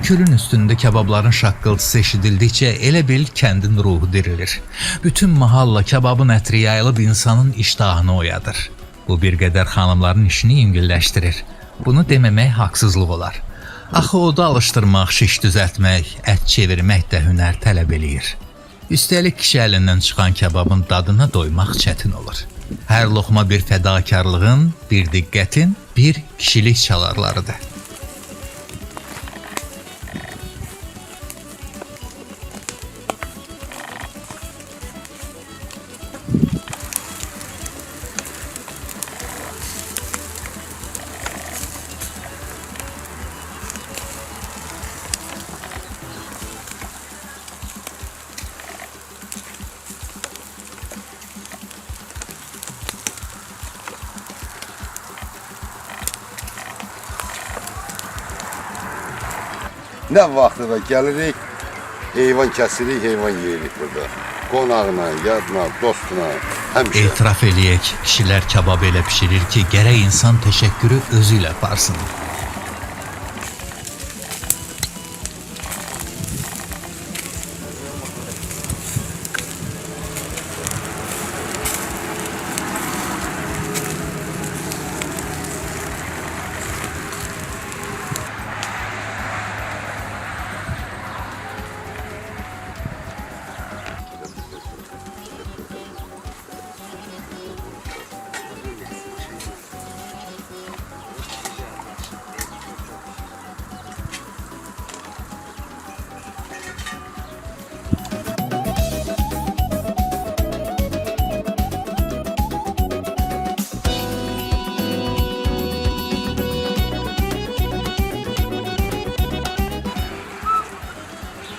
Külün üstünde kebabların şaqqıltısı eşidildikçe elə bil kəndin ruhu dirilir. Bütün mahalla kebabın ətri yayılıb insanın iştahını oyadır. Bu bir qədər xanımların işini yüngülləşdirir. Bunu deməmək haqsızlıq olar. Axı oda alışdırmaq, şiş düzəltmək, ət çevirmək də hünər tələb eləyir. Üstəlik kişi əlindən çıxan kebabın dadına doymaq çətin olur. Hər loxma bir fədakarlığın, bir diqqətin, bir kişilik çalarlarıdır. Nə vaxtıda gəlirik, heyvan kəsirik, heyvan yeyirik burada. Qonağına, yadına, dostuna, həmişə. Etiraf eləyək, kişilər kebabı elə pişirir ki, gərək insan təşəkkürü özü ilə aparsın.